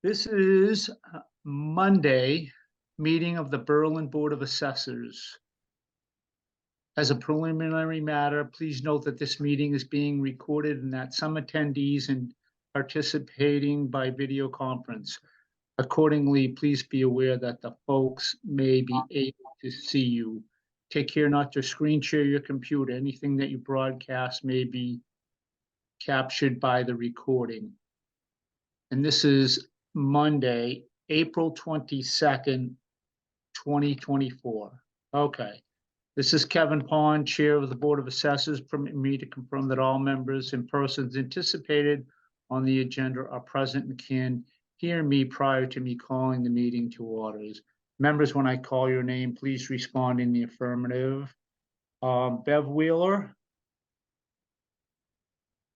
This is Monday, meeting of the Berlin Board of Assessors. As a preliminary matter, please note that this meeting is being recorded and that some attendees are participating by video conference. Accordingly, please be aware that the folks may be able to see you. Take care not to screen share your computer. Anything that you broadcast may be captured by the recording. And this is Monday, April 22nd, 2024. Okay. This is Kevin Pond, Chair of the Board of Assessors. Permit me to confirm that all members and persons anticipated on the agenda are present and can hear me prior to me calling the meeting to orders. Members, when I call your name, please respond in the affirmative. Bev Wheeler?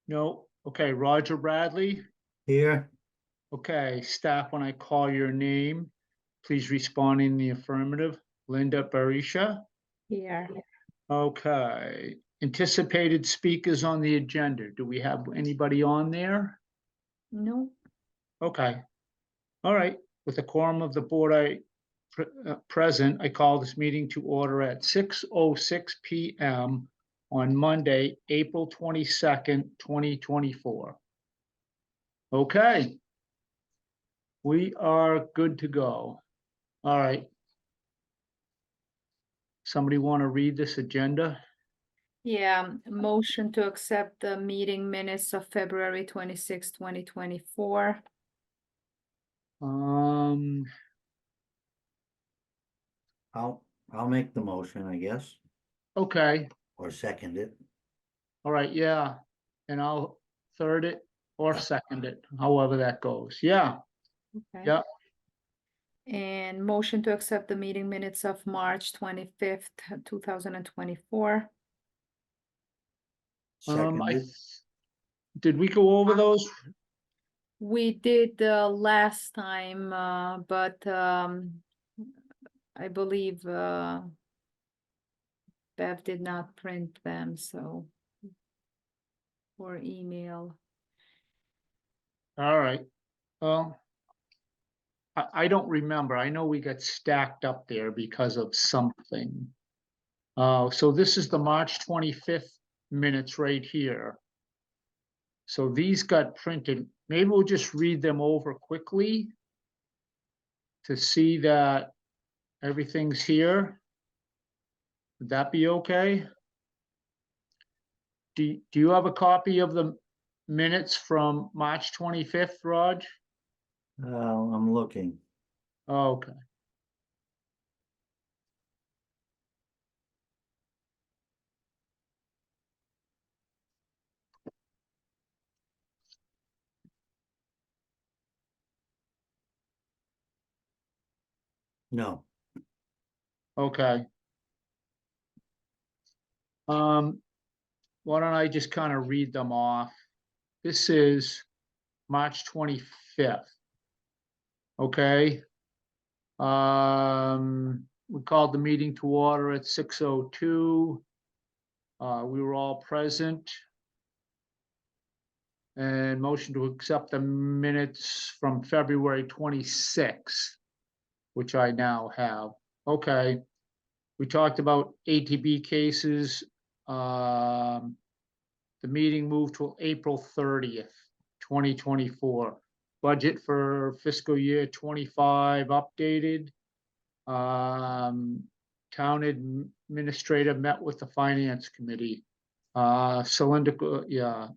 No. Okay. Roger Bradley? Here. Okay. Staff, when I call your name, please respond in the affirmative. Linda Barisha? Here. Okay. Anticipated speakers on the agenda. Do we have anybody on there? No. Okay. All right. With the quorum of the board present, I call this meeting to order at 6:06 p.m. on Monday, April 22nd, 2024. Okay. We are good to go. All right. Somebody want to read this agenda? Yeah, motion to accept the meeting minutes of February 26, 2024. I'll make the motion, I guess, Okay. or second it. All right, yeah. And I'll third it or second it, however that goes. Yeah, Okay. yeah. And motion to accept the meeting minutes of March 25th, 2024. Seconded. Did we go over those? We did last time, but I believe Bev did not print them, so, or email. All right. Well, I don't remember. I know we got stacked up there because of something. So this is the March 25th minutes right here. So these got printed. Maybe we'll just read them over quickly to see that everything's here. Would that be okay? Do you have a copy of the minutes from March 25th, Raj? I'm looking. Oh, okay. No. Okay. Why don't I just kind of read them off? This is March 25th. Okay. We called the meeting to order at 6:02. We were all present. And motion to accept the minutes from February 26th, which I now have. Okay. We talked about ATB cases. The meeting moved to April 30th, 2024. Budget for fiscal year 25 updated. Town administrator met with the finance committee. Cylindrical, yeah.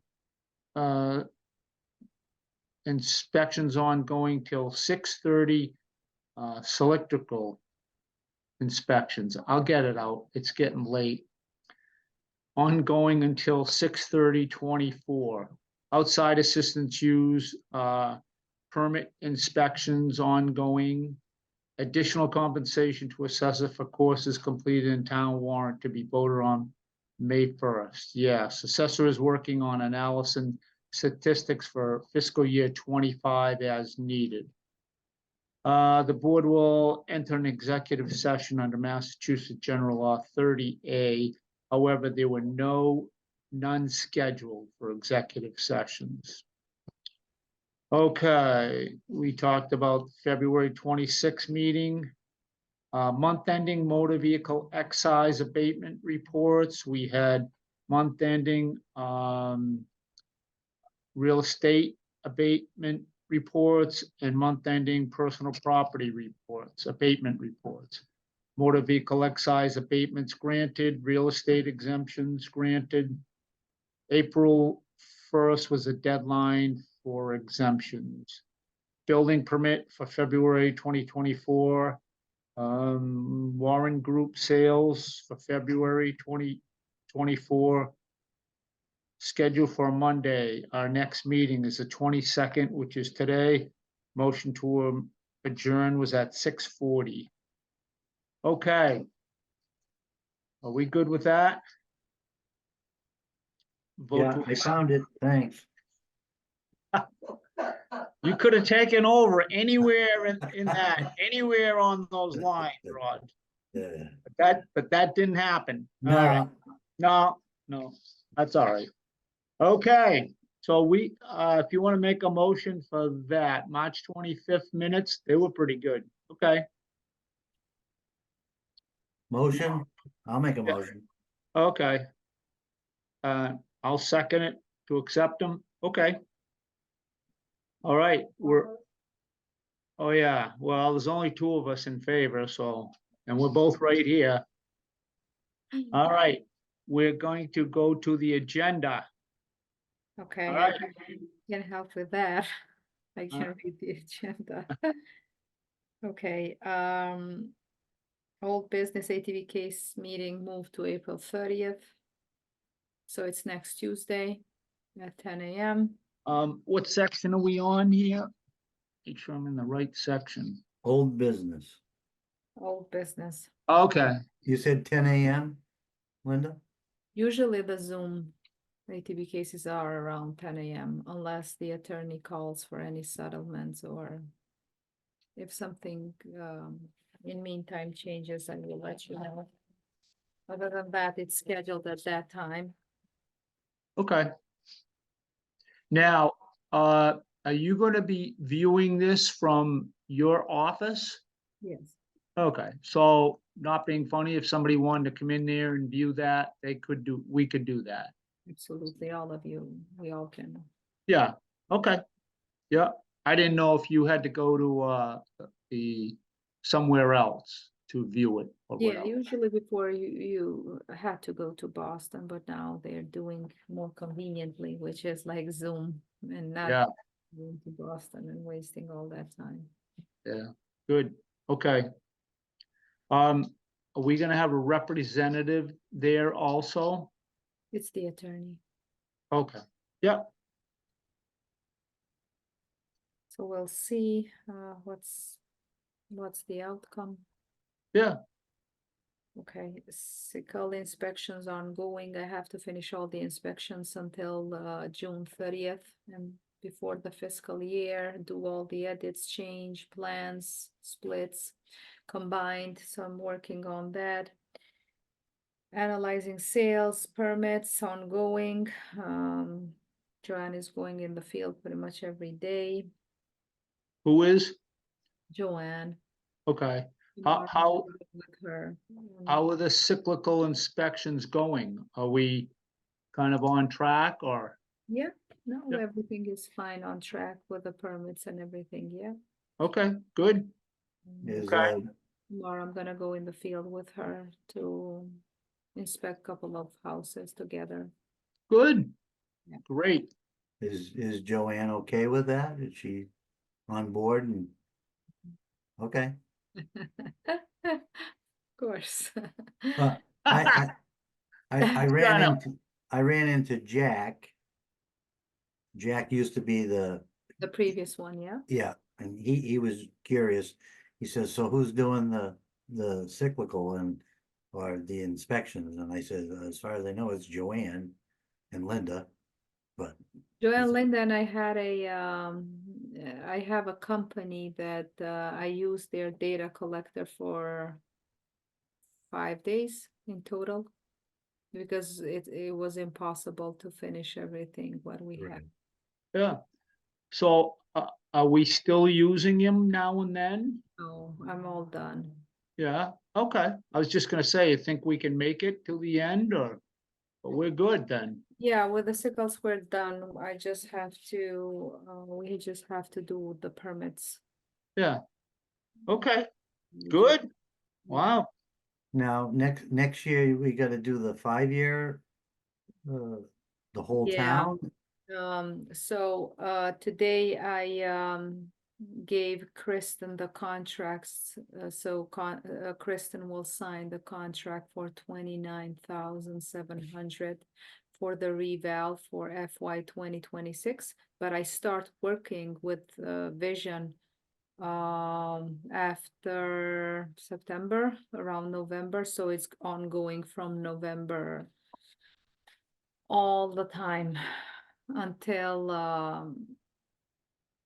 Inspections ongoing till 6:30. Cylindrical inspections. I'll get it out. It's getting late. Ongoing until 6:30/24. Outside assistance use, permit inspections ongoing. Additional compensation to assessor for courses completed in town warrant to be voted on May 1st. Yes, assessor is working on analysis and statistics for fiscal year 25 as needed. The board will enter an executive session under Massachusetts General Law 30A. However, there were none scheduled for executive sessions. Okay, we talked about February 26th meeting. Month ending motor vehicle excise abatement reports. We had month ending, real estate abatement reports and month ending personal property reports, abatement reports. Motor vehicle excise abatements granted, real estate exemptions granted. April 1st was a deadline for exemptions. Building permit for February 2024. Warren Group sales for February 2024. Scheduled for Monday. Our next meeting is the 22nd, which is today. Motion to adjourn was at 6:40. Okay. Are we good with that? Vote Yeah, to I found it, thanks. You could have taken over anywhere in that, anywhere on those lines, Rod. Yeah. But that didn't happen. All right. No, No, that's all right. Okay, so if you want to make a motion for that, March 25th minutes, they were pretty good. Okay, motion, I'll make a Yeah. motion. okay. I'll second it to accept them. Okay. All right, oh yeah, well, there's only two of us in favor, so, and we're both right here. All right, we're going to go to the agenda. Okay, All I right. can help with that. I Uh. can read the agenda. Okay, old business ATV case meeting moved to April 30th. So it's next Tuesday at 10 a.m. What section are we on here? Make sure I'm in the right section. Old business. Old business. Okay, You said 10 a.m., Linda? Usually the Zoom ATV cases are around 10 a.m. unless the attorney calls for any settlements or if something in meantime changes, I will let you know. Other than that, it's scheduled at that time. okay. Now, are you going to be viewing this from your office? Yes. Okay, so not being funny, if somebody wanted to come in there and view that, we could do that. Absolutely, all of you, we all can. Yeah, okay. Yeah, I didn't know if you had to go to somewhere else to view it or Yeah, whatever. usually before you had to go to Boston, but now they're doing more conveniently, which is like Zoom and not Yeah, going to Boston and wasting all that time. yeah, good, okay. Are we gonna have a representative there also? It's the attorney. Okay, yeah, So we'll see what's the outcome. yeah, Okay, sickle inspections ongoing. I have to finish all the inspections until June 30th and before the fiscal year, do all the edits, change plans, splits, combined. So I'm working on that. Analyzing sales permits ongoing. Joanne is going in the field pretty much every day. who is? Joanne. Okay, Mark how with her. are the cyclical inspections going? Are we kind of on track or? Yeah, no, Yep. everything is fine on track with the permits and everything, yeah. Okay, good, Is, Okay. Tomorrow I'm gonna go in the field with her to inspect a couple of houses together. good, Yeah. great. is Joanne okay with that? Is she on board and? Okay, Of course. well, I ran Kind of. into Jack. Jack used to be the, The previous one, yeah? yeah, and he was curious. He says, so who's doing the cyclical or the inspections? And I said, as far as I know, it's Joanne and Linda, but. Joanne, Linda, and I had I have a company that I use their data collector for 5 days in total. Because it was impossible to finish everything what we had. Yeah, so Are we still using him now and then? No, I'm all done. Yeah, okay. I was just gonna say, you think we can make it till the end or, but we're good then. Yeah, with the sickles we're done. I just have to, we just have to do the permits. Yeah. Okay, We just- good. yeah. Wow. Now, next year, we gotta do the 5-year, the whole Yeah. town? So today I gave Kristen the contracts, so Kristen will sign the contract for 29,700 for the reval for FY 2026, but I start working with Vision after September, around November, so it's ongoing from November all the time until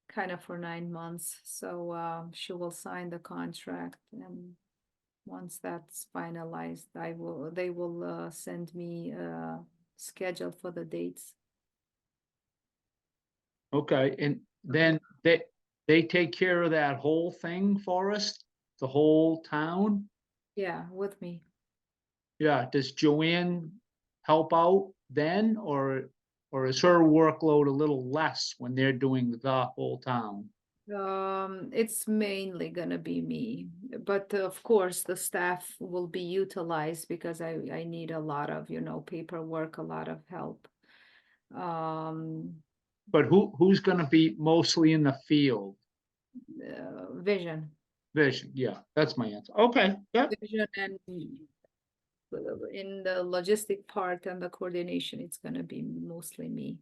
kind of for 9 months. So she will sign the contract, and once that's finalized, they will send me a schedule for the dates. Okay, and then they take care of that whole thing for us, the whole town? Yeah, with me. Yeah, does Joanne help out then, or is her workload a little less when they're doing the whole town? It's mainly gonna be me, but of course the staff will be utilized because I need a lot of, paperwork, a lot of help. But who's gonna be mostly in the field? Vision. Vision, yeah, that's my answer. Okay, yep, Vision and in the logistic part and the coordination, it's gonna be mostly me.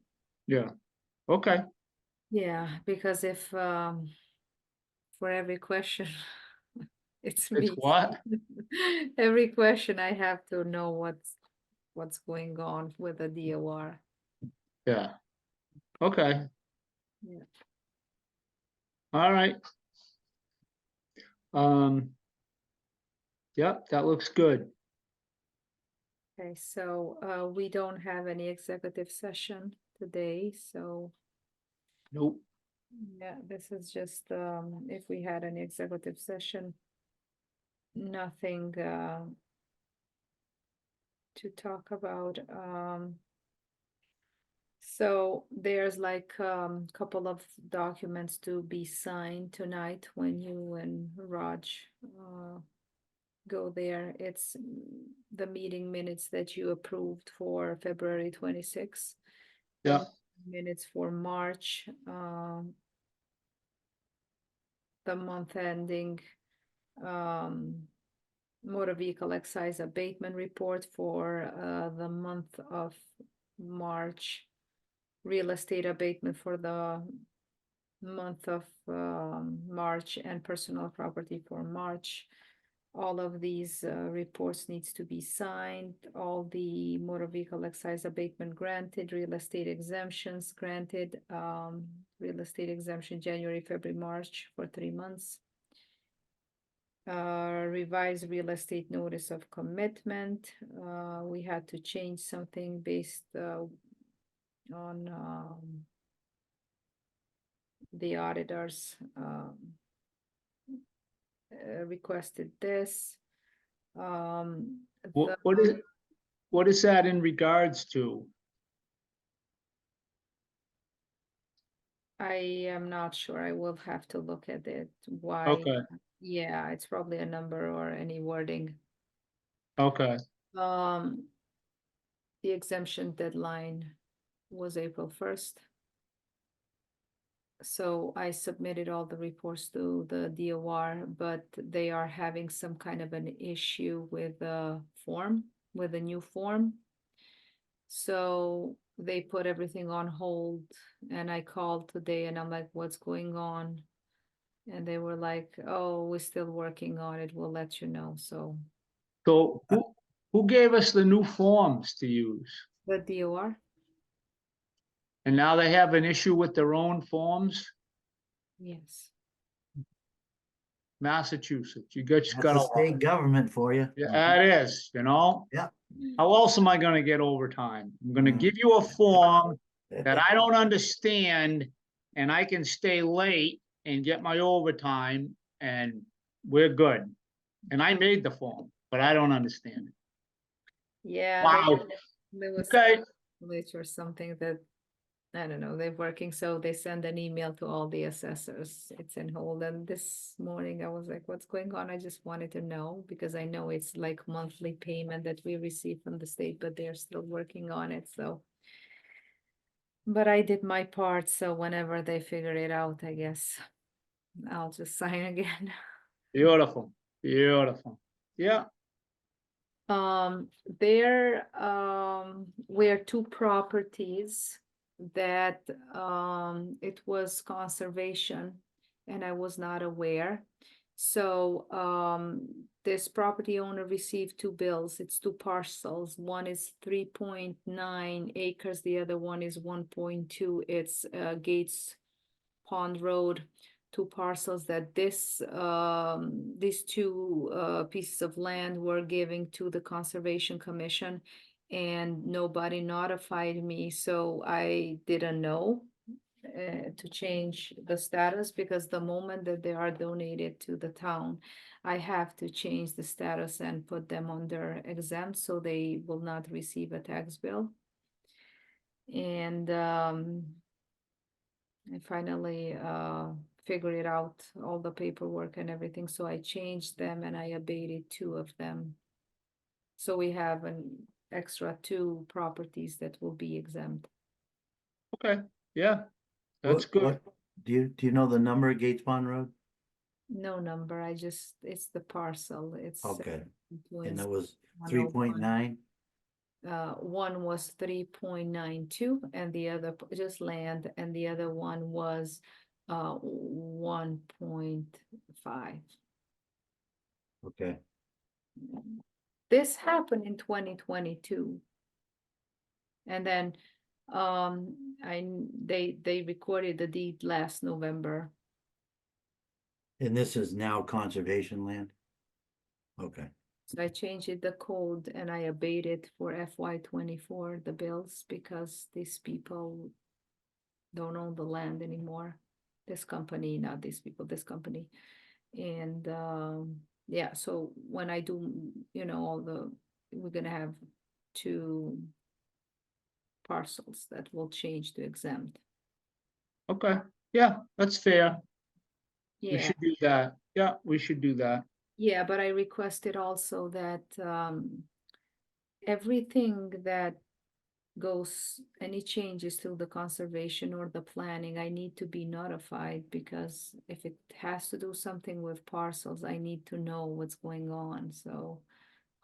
yeah, okay, Yeah, because if for every question, it's it's me. what? Every question I have to know what's going on with the DOR. Yeah, okay, Yeah. all right. Yep, that looks good. Okay, so we don't have any executive session today, so Nope, yeah, this is just if we had an executive session, nothing to talk about. So there's like couple of documents to be signed tonight when you and Raj go there. It's the meeting minutes that you approved for February 26th. yeah, Minutes for March, the month ending, motor vehicle excise abatement report for the month of March, real estate abatement for the month of March, and personal property for March. All of these reports needs to be signed. All the motor vehicle excise abatement granted, real estate exemptions granted, real estate exemption January, February, March for 3 months. Revised real estate notice of commitment. We had to change something based on the auditors requested this. what is that in regards to? I am not sure. I will have to look at it. Why? Okay, Yeah, it's probably a number or any wording. okay, The exemption deadline was April 1st. So I submitted all the reports to the DOR, but they are having some kind of an issue with the form, with a new form. So they put everything on hold, and I called today and I'm like, what's going on? And they were like, oh, we're still working on it. We'll let you know. So so who gave us the new forms to use? the DOR, And now they have an issue with their own forms? yes. Massachusetts, you That's got the a, state government for you. yeah, it is, Yeah. How else am I gonna get overtime? I'm gonna Mm. give you a form that I don't understand, and I can stay late and get my overtime, and we're good. And I made the form, but I don't understand it. Yeah, Wow, there was okay, a glitch or something that, I don't know, they're working, so they send an email to all the assessors. It's in hold, and this morning I was like, what's going on? I just wanted to know, because I know it's like monthly payment that we receive from the state, but they're still working on it, so. But I did my part, so whenever they figure it out, I guess I'll just sign again. beautiful, beautiful. Yeah, There were two properties that it was conservation and I was not aware. So this property owner received two bills. It's two parcels. One is 3.9 acres, the other one is 1.2. It's Gates Pond Road, two parcels that these two pieces of land were giving to the Conservation Commission, and nobody notified me, so I didn't know to change the status, because the moment that they are donated to the town, I have to change the status and put them under exempt, so they will not receive a tax bill. And I finally figured it out, all the paperwork and everything, so I changed them and I abated two of them. So we have an extra two properties that will be exempt. okay, yeah, that's good. Do you know the number of Gates Pond Road? No number, it's the parcel, it's. Okay, and twins, that was 101. 3.9? One was 3.92 and the other just land, and the other one was 1.5. Okay, This happened in 2022. And then they recorded the deed last November. and this is now conservation land? Okay, So I changed the code and I abated for FY24 the bills, because these people don't own the land anymore. This company, not these people, this company. And yeah, so when I do, we're gonna have two parcels that will change to exempt. Okay, yeah, that's fair. We Yeah, should do that. Yeah, we should do that. yeah, but I requested also that everything that goes, any changes to the conservation or the planning, I need to be notified, because if it has to do something with parcels, I need to know what's going on. So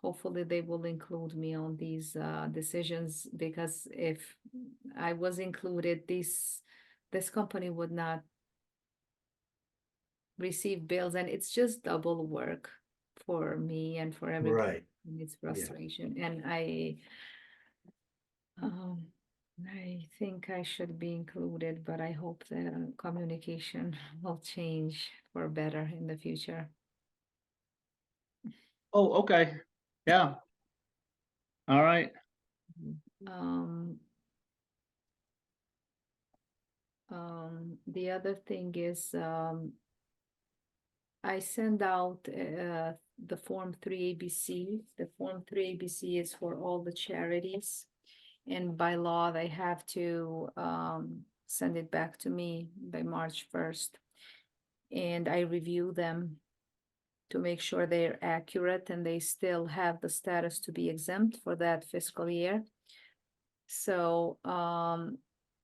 hopefully they will include me on these decisions, because if I was included, this company would not receive bills, and it's just double work for me and for everybody. right. And it's frustration, and I think I should be included, but I hope the communication will change for better in the future. Oh, okay, yeah. All right, Um, the other thing is, I send out the Form 3ABC. The Form 3ABC is for all the charities. And by law, they have to send it back to me by March 1st. And I review them to make sure they're accurate and they still have the status to be exempt for that fiscal year. So,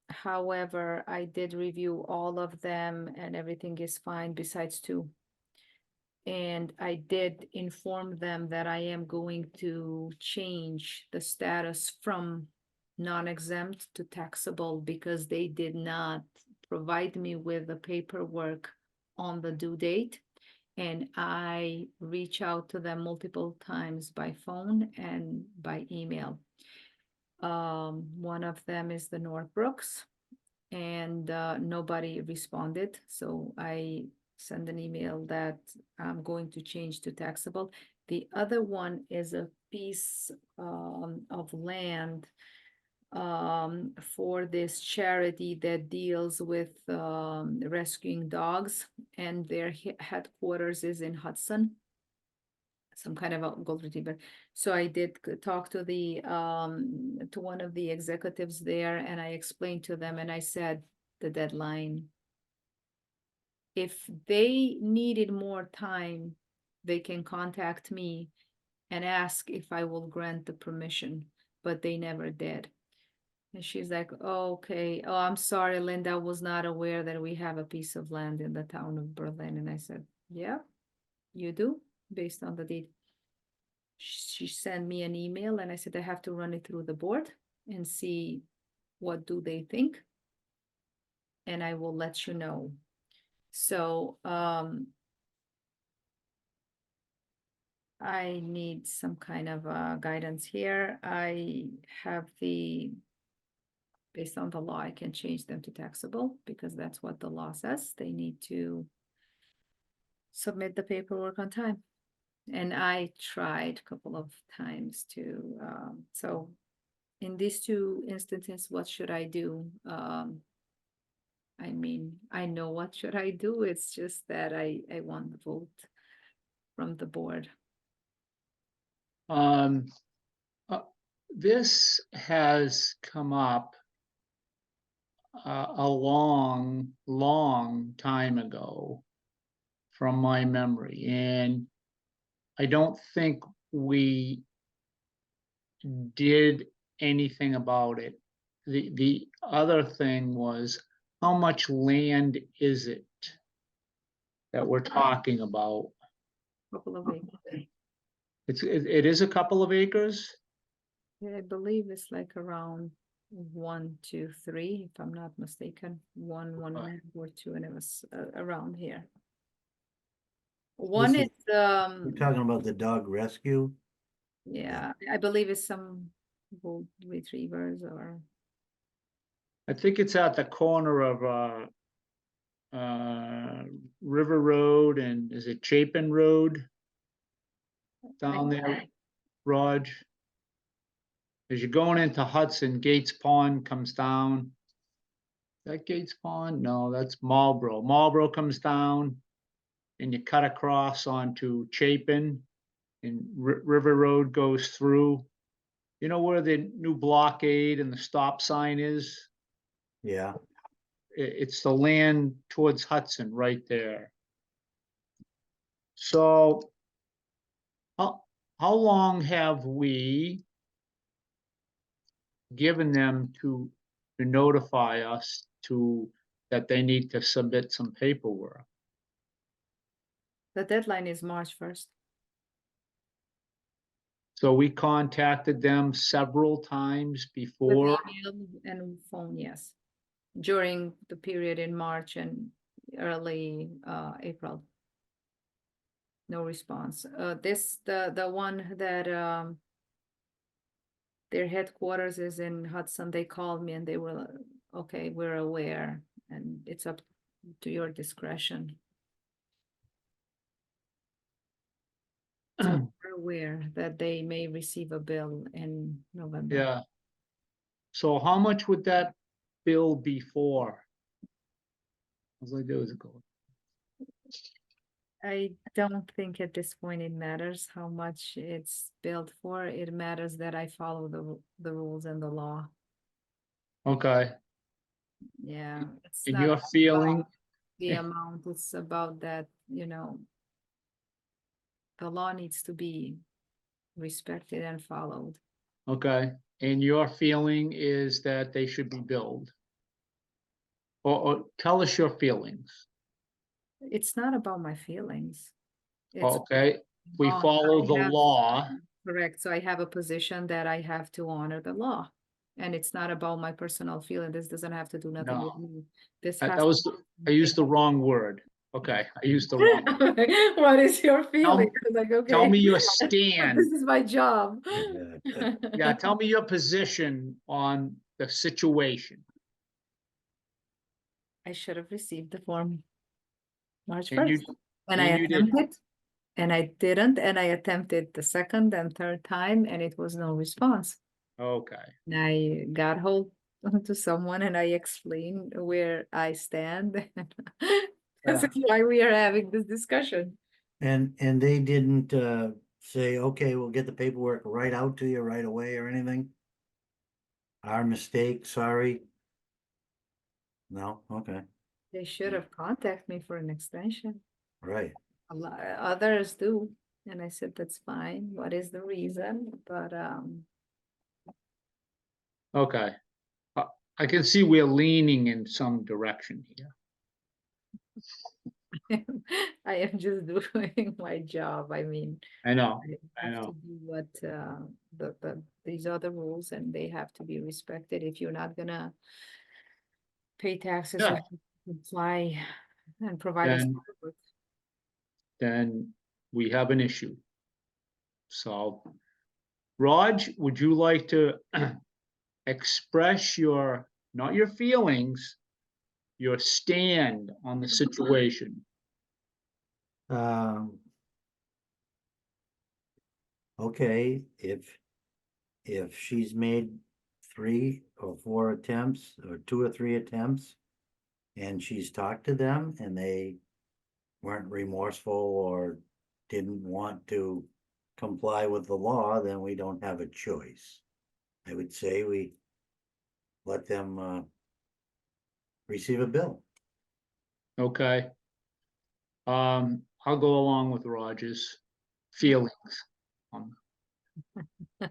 however, I did review all of them and everything is fine besides two. And I did inform them that I am going to change the status from non-exempt to taxable, because they did not provide me with the paperwork on the due date. And I reach out to them multiple times by phone and by email. One of them is the Northbrooks, and nobody responded. So I send an email that I'm going to change to taxable. The other one is a piece of land for this charity that deals with rescuing dogs, and their headquarters is in Hudson. Some kind of a gold retriever. So I did talk to the to one of the executives there, and I explained to them, and I said the deadline. If they needed more time, they can contact me and ask if I will grant the permission, but they never did. And she's like, "Oh, okay. Oh, I'm sorry, Linda, I was not aware that we have a piece of land in the town of Berlin." And I said, "Yeah, you do, based on the deed." She sent me an email, and I said, "I have to run it through the board and see what do they think, and I will let you know." So, I need some kind of guidance here. I have based on the law, I can change them to taxable because that's what the law says. They need to submit the paperwork on time. And I tried a couple of times to, so in these two instances, what should I do? I mean, I know what should I do. It's just that I want the vote from the board. Um, this has come up a long, long time ago from my memory, and I don't think we did anything about it. The other thing was, how much land is it that we're talking about? Couple of acres. It is a couple of acres? I believe it's like around 1, 2, 3, if I'm not mistaken. One, one, Okay. or 2, and it was around here. One This is, We're talking about the dog rescue. yeah, I believe it's some gold retrievers or, I think it's at the corner of River Road and is it Chapin Road down there, Raj? As you're going into Hudson, Gates Pond comes down. Is that Gates Pond? No, that's Marlboro. Marlboro comes down and you cut across onto Chapin and River Road goes through. You know where the new blockade and the stop sign is? Yeah, It's the land towards Hudson right there. So how long have we given them to notify us that they need to submit some paperwork? the deadline is March 1st. So we contacted them several times With before. email and phone, yes, during the period in March and early April. No response. The one that their headquarters is in Hudson, they called me and they were, okay, we're aware, and it's up to your discretion. So we're aware that they may receive a bill in November. Yeah. So how much would that bill be for? All I do is go. I don't think at this point it matters how much it's billed for. It matters that I follow the rules and the law. Okay. Yeah, it's And not your about feeling, the amount, it's about that, the law needs to be respected and followed. okay, and your feeling is that they should be billed? Or tell us your feelings. It's not about my feelings. It's Okay, we law. follow I the have- law. Correct. So I have a position that I have to honor the law. And it's not about my personal feeling. This doesn't have to do nothing with me. This has. That was, I used the wrong word. Okay, I used the wrong. What is your feeling? I was like, okay. Tell me your This stand. is my job. Yeah, tell me your position on the situation. I should have received the form March And you, 1st. And I and you did. attempted, and I didn't, and I attempted the second and third time, and it was no response. Okay, And I got hold to someone and I explained where I stand. This Yeah. is why we are having this discussion. And they didn't say, okay, we'll get the paperwork right out to you right away or anything? Our mistake, sorry. No, okay, They should have contacted me for an extension. right. A lot, others do. And I said, that's fine. What is the reason? But okay. I can see we're leaning in some direction here. I am just doing my job. I mean, I know, I I have to know. do what these are the rules and they have to be respected. If you're not gonna pay taxes, you Yeah. have to comply and provide us Then, with. then we have an issue. So, Raj, would you like to express your, not your feelings, your stand on the situation? Um. Okay, if she's made 3 or 4 attempts or 2 or 3 attempts. And she's talked to them and they weren't remorseful or didn't want to comply with the law, then we don't have a choice. I would say we let them receive a bill. Okay. I'll go along with Raj's feelings on the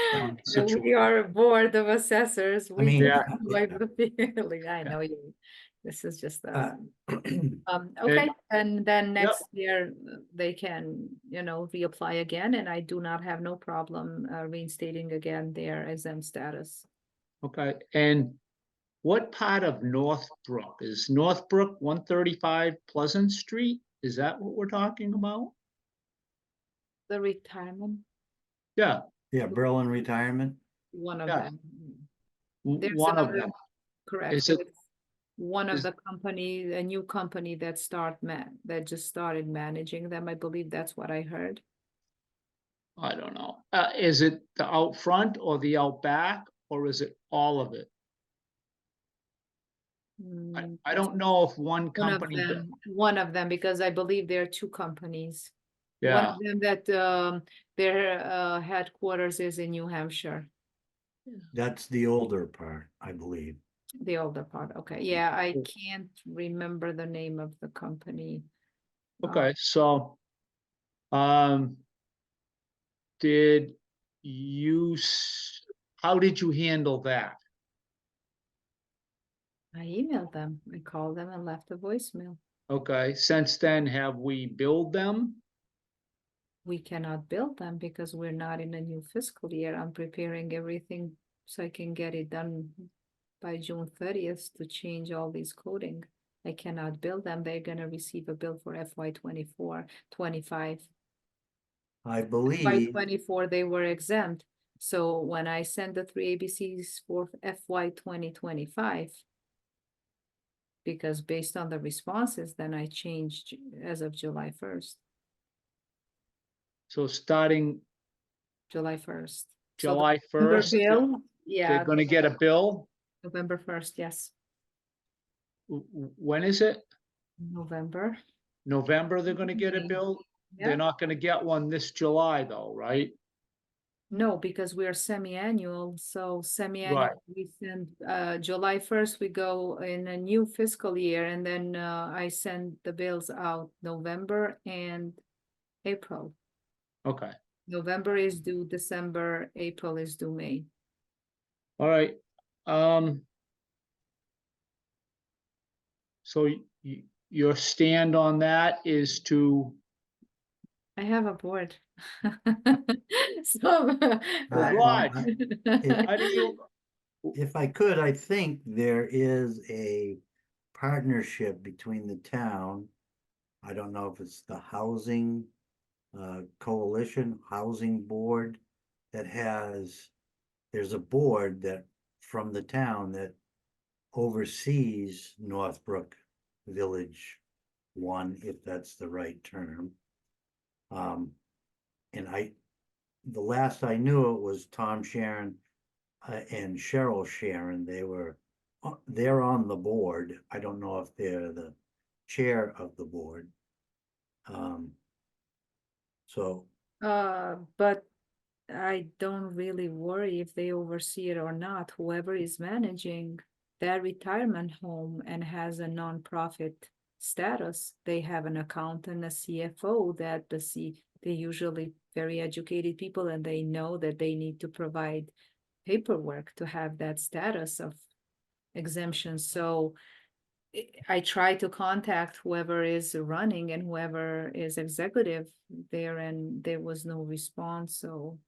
We situation. are a board of assessors. I We mean, Yeah. can wipe the feeling. I know you. This is just us. Okay, and then Yep. next year they can, reapply again, and I do not have no problem reinstating again their exempt status. Okay, and what part of Northbrook? Is Northbrook 135 Pleasant Street? Is that what we're talking about? The retirement, Yeah, yeah, Berlin retirement. one of yeah, them. There's one of another, them. correct. Is it, There's one of is- the company, a new company that that just started managing them. I believe that's what I heard. I don't know. Is it the out front or the out back, or is it all of it? I don't know if one company, One of them, because I believe there are two companies. One yeah, of them that their headquarters is in New Hampshire, That's the older part, I believe. the older part. Okay, yeah, I can't remember the name of the company. okay, so, um, did you, how did you handle that? I emailed them, I called them and left a voicemail. Okay, since then, have we billed them? We cannot build them because we're not in a new fiscal year. I'm preparing everything so I can get it done by June 30th to change all these coding. I cannot build them. They're gonna receive a bill for FY 24, 25. I By believe, 24, they were exempt. So when I send the 3 ABCs for FY 2025, because based on the responses, then I changed as of July 1st, So starting July 1st. So the July November 1st, bill, they're yeah, gonna get a bill? November 1st, yes, When is it? November. November, they're gonna get a May. bill? Yeah. They're not gonna get one this July though, right? No, because we are semi-annual, so semi-annual, Right. we send, July 1st, we go in a new fiscal year, and then, I send the bills out November and April. Okay, November is due December, April is due May. all right. So your stand on that is to, I have a board. So. Raj, if- how do you, if I could, I think there is a partnership between the town. I don't know if it's the housing coalition, housing board that has, there's a board that from the town that oversees Northbrook Village 1, if that's the right term. And the last I knew it was Tom Sharon and Cheryl Sharon. They're on the board. I don't know if they're the chair of the board. So, But I don't really worry if they oversee it or not. Whoever is managing their retirement home and has a nonprofit status, they have an accountant, a CFO that they usually very educated people and they know that they need to provide paperwork to have that status of exemption. So I try to contact whoever is running and whoever is executive there, and there was no response. So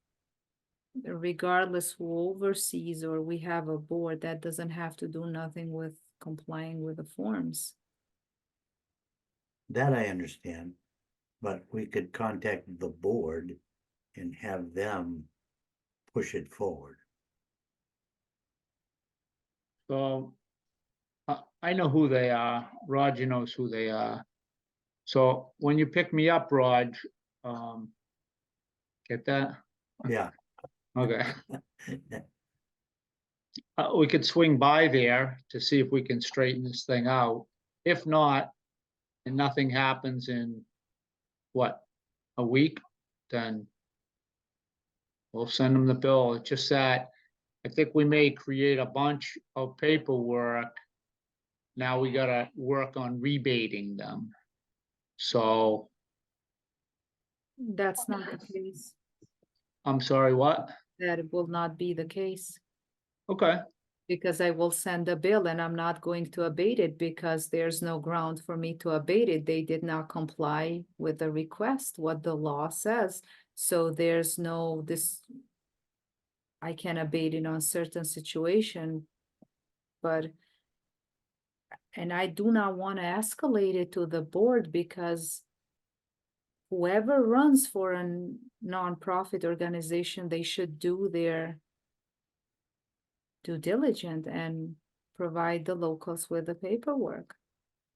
regardless who oversees, or we have a board that doesn't have to do nothing with complying with the forms. that I understand, but we could contact the board and have them push it forward. So I know who they are. Roger knows who they are. So when you pick me up, Raj, get that? Yeah, Okay. We could swing by there to see if we can straighten this thing out. If not, and nothing happens in what, a week, then we'll send them the bill. It's just that I think we may create a bunch of paperwork. Now we gotta work on rebating them. So, That's not the case. I'm sorry, what? That will not be the case. Okay, Because I will send a bill and I'm not going to abate it because there's no ground for me to abate it. They did not comply with the request, what the law says. So there's no, I can abate it on certain situation, but, and I do not want to escalate it to the board because whoever runs for a nonprofit organization, they should do their due diligence and provide the locals with the paperwork.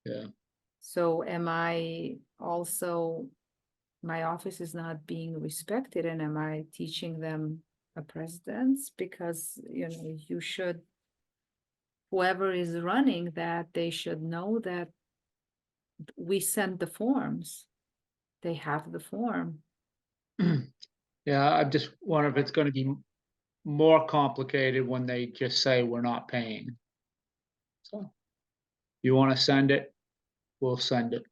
yeah, So am I also, my office is not being respected, and am I teaching them a precedence? Because, you should, whoever is running that, they should know that we send the forms. They have the form. yeah, I just wonder if it's gonna be more complicated when they just say we're not paying. So, you wanna send it, we'll send it.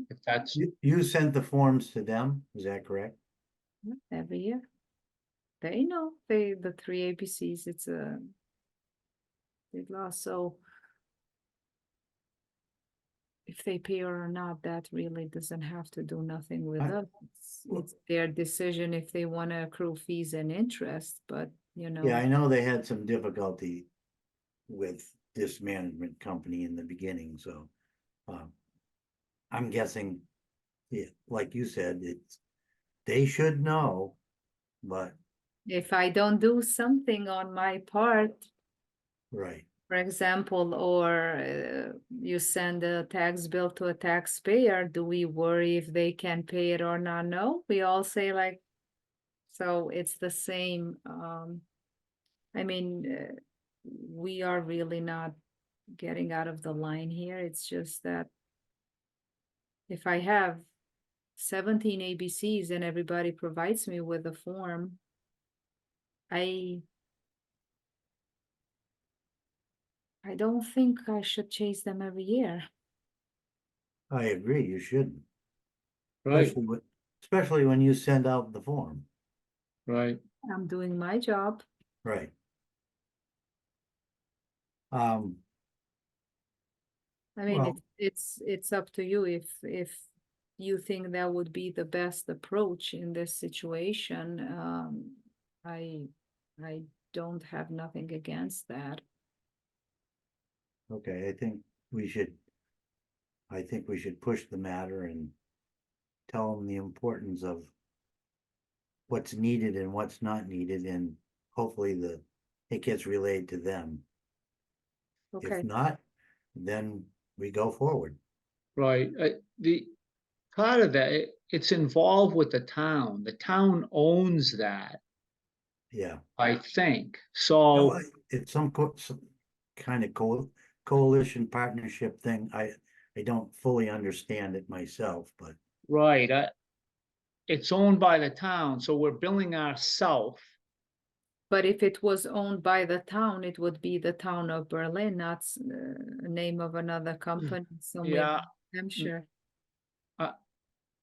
If that's, you sent the forms to them, is that correct? Every year. They know, the three ABCs, it's a big loss, so if they pay or not, that really doesn't have to do nothing with I- us. It's their decision if they want to accrue fees and interest, but Yeah, I know they had some difficulty with this management company in the beginning, so. I'm guessing, yeah, like you said, they should know, but, if I don't do something on my part, right, for example, or you send a tax bill to a taxpayer, do we worry if they can pay it or not? No, we all say like, so it's the same. I mean, we are really not getting out of the line here. It's just that if I have 17 ABCs and everybody provides me with a form, I don't think I should chase them every year. I agree, you shouldn't. right, Especially when you send out the form, right. I'm doing my job. right? I mean, Well, it's up to you if you think that would be the best approach in this situation. I don't have nothing against that. okay, I think we should push the matter and tell them the importance of what's needed and what's not needed, and hopefully it gets relayed to them. If Okay, not, then we go forward. Right, part of that, it's involved with the town. The town owns that, Yeah. I think. No, So, it's some kind of coalition partnership thing. I don't fully understand it myself, but right, it's owned by the town, so we're billing ourselves. But if it was owned by the town, it would be the town of Berlin, not a name of another company somewhere Yeah, in Hampshire.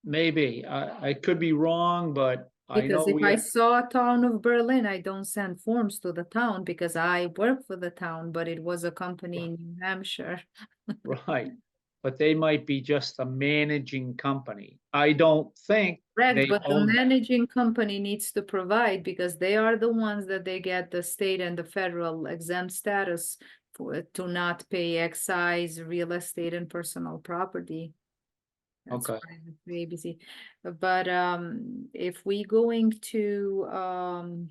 maybe. I could be wrong, but I Because know if we I have, saw a town of Berlin, I don't send forms to the town because I work for the town, but it was a company in New Hampshire. right. But they might be just the managing company. I don't think Correct, they but the own that. managing company needs to provide because they are the ones that they get the state and the federal exempt status for, to not pay excise, real estate and personal property. That's Okay, private for ABC. But if we going to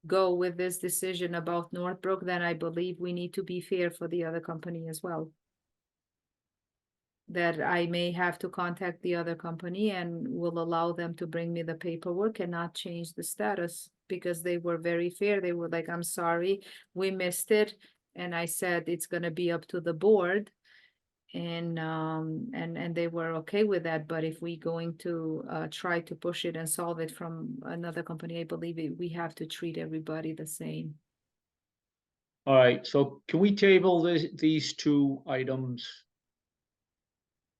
go with this decision about Northbrook, then I believe we need to be fair for the other company as well. That I may have to contact the other company and will allow them to bring me the paperwork and not change the status because they were very fair. They were like, I'm sorry, we missed it. And I said, it's gonna be up to the board. And they were okay with that. But if we going to try to push it and solve it from another company, I believe we have to treat everybody the same. all right, so can we table these two items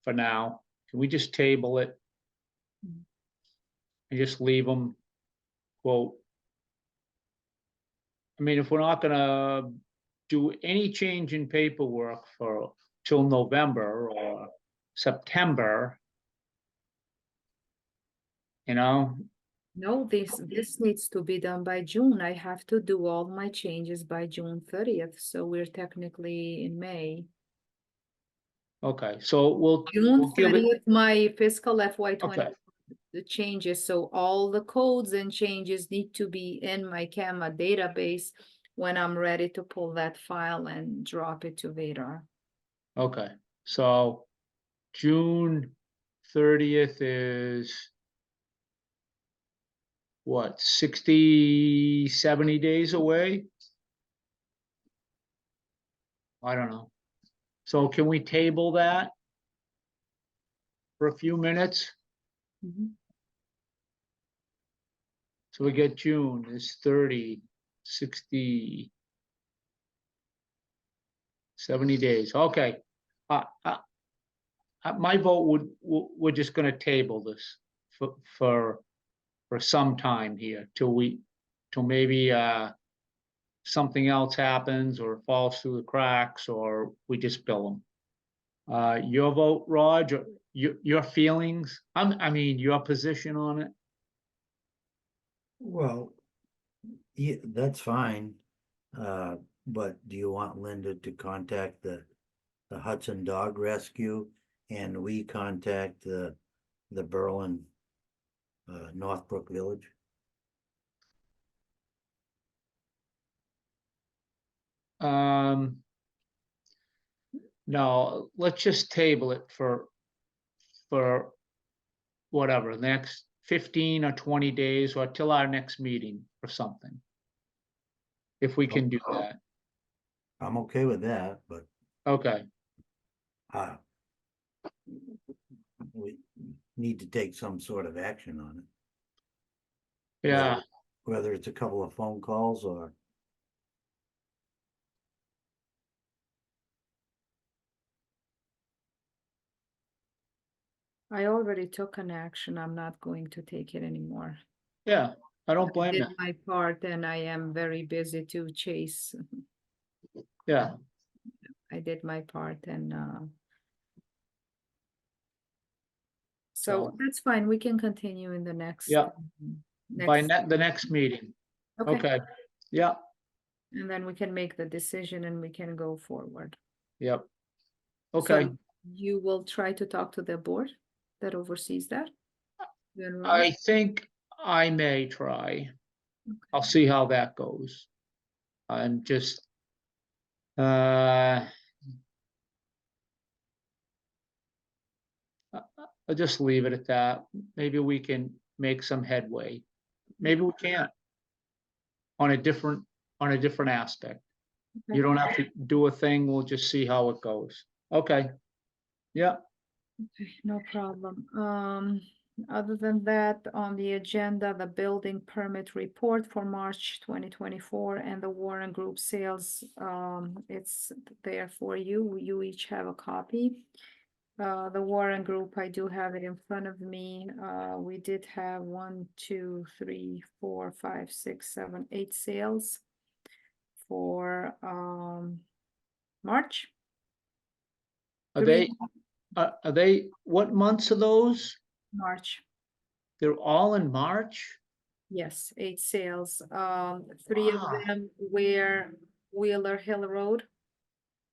for now? Can we just table it? Mhm. And just leave them, quote. I mean, if we're not gonna do any change in paperwork for till November or September, you know, No, this needs to be done by June. I have to do all my changes by June 30th, so we're technically in May. okay, so we'll June give it, 30th, my fiscal FY 20 okay, the changes, so all the codes and changes need to be in my CAMA database when I'm ready to pull that file and drop it to Vadar. okay. So June 30th is what, 60, 70 days away? I don't know. So can we table that for a few minutes? Mhm. So we get June is 30, 60, 70 days. Okay. Uh, uh, my vote we're just gonna table this for some time here till maybe something else happens or falls through the cracks or we just bill them. Your vote, Raj, or your feelings, I mean, your position on it? well, yeah, that's fine. But do you want Linda to contact the Hudson Dog Rescue and we contact the Berlin Northbrook Village? Um, no, let's just table it for whatever, next 15 or 20 days or till our next meeting or something. If we can do that. I'm okay with that, but Okay, uh we need to take some sort of action on it. yeah, Whether it's a couple of phone calls or I already took an action. I'm not going to take it anymore. yeah, I don't I blame you. did my part and I am very busy to chase. Yeah, I did my part and so so, that's fine. We can continue in the next yeah, by next the next meeting. okay. Okay, yeah, And then we can make the decision and we can go forward. yep. So Okay, you will try to talk to the board that oversees that? You and Raj? I think I may try. I'll see how that goes. I'm just, uh, I'll just leave it at that. Maybe we can make some headway. Maybe we can't. On a different aspect. You don't have to do a thing, we'll just see how it goes. Okay. Yeah, Okay, no problem. Other than that, on the agenda, the building permit report for March 2024 and the Warren Group sales, it's there for you. You each have a copy. The Warren Group, I do have it in front of me. We did have 1, 2, 3, 4, 5, 6, 7, 8 sales for March. are Three- they, what months are those? March. They're all in March? Yes, 8 sales. 3 of Wow. them were Wheeler Hill Road.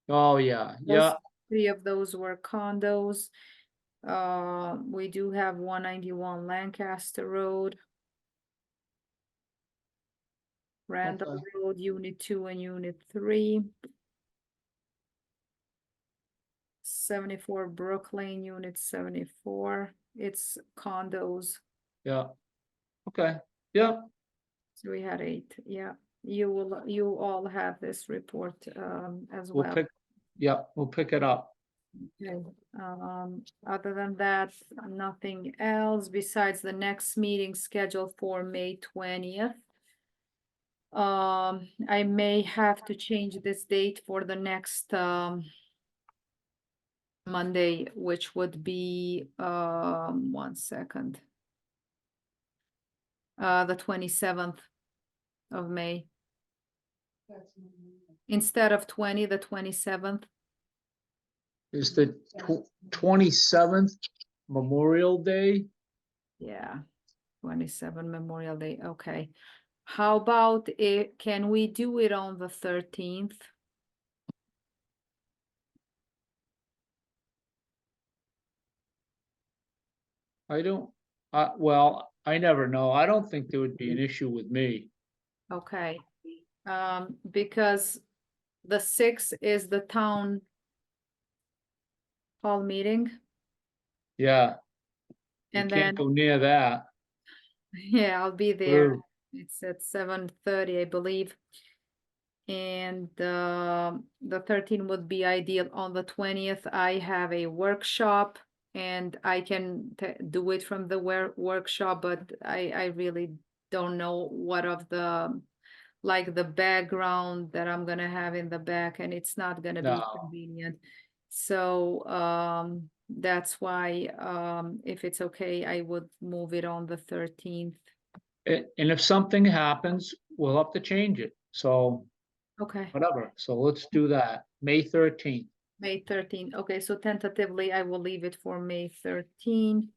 Oh, yeah, Those- yeah, 3 of those were condos. We do have 191 Lancaster Road. Randall Okay. Road, Unit 2 and Unit 3. 74 Brooklyn, Unit 74. It's condos. yeah. Okay, yeah, So we had 8. Yeah, you all have this report as we'll well. we'll pick it up. Okay, other than that, nothing else besides the next meeting scheduled for May 20th. I may have to change this date for the next Monday, which would be 1 second. The 27th of May. Instead of 20, the 27th. Is the 27th Memorial Day? Yeah, 27 Memorial Day, okay. How about it, can we do it on the 13th? I don't, well, I never know. I don't think there would be an issue with me. Okay, because the 6th is the town hall meeting, Yeah. You and can't then, go near that. yeah, I'll be there. True. It's at 7:30, I believe. And the 13th would be ideal. On the 20th, I have a workshop and I can do it from the workshop, but I really don't know what of the, like the background that I'm gonna have in the back, and it's not gonna be No. convenient. So that's why if it's okay, I would move it on the 13th. And if something happens, we'll have to change it. So Okay. whatever. So let's do that. May 13th. May 13th. Okay, so tentatively, I will leave it for May 13th.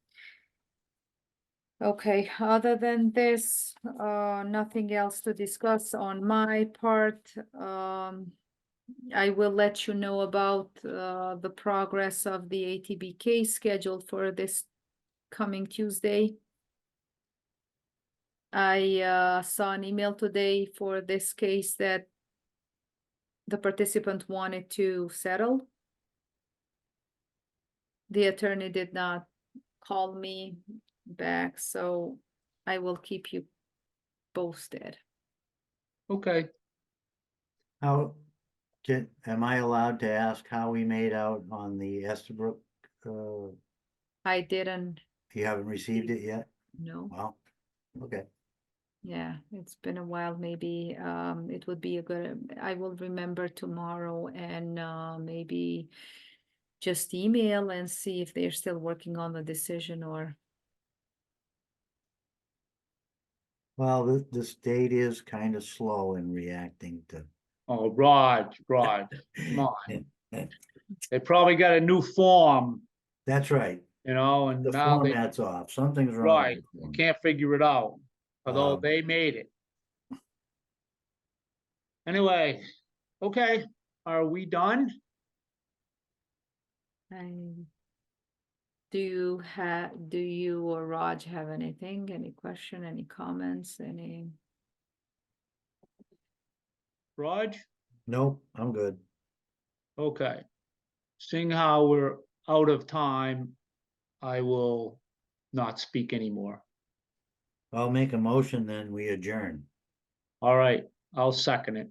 Okay, other than this, nothing else to discuss on my part. I will let you know about the progress of the ATB case scheduled for this coming Tuesday. I saw an email today for this case that the participant wanted to settle. The attorney did not call me back, so I will keep you posted. Okay. How, am I allowed to ask how we made out on the Estabrook? I didn't You haven't received it yet? know. Well, okay. Yeah, it's been a while. Maybe it would be a good, I will remember tomorrow and maybe just email and see if they're still working on the decision or. Well, the state is kind of slow in reacting to. Oh, Raj, come on. They probably got a new form, That's right. and The now they, format's off. Something's wrong. with right, the you format. can't figure it out. Although Um, they made it. Anyway, okay, are we done? Do you or Raj have anything, any question, any comments, any? Raj? Nope, I'm good. Okay. Seeing how we're out of time, I will not speak anymore. I'll make a motion, then we adjourn. All right, I'll second it.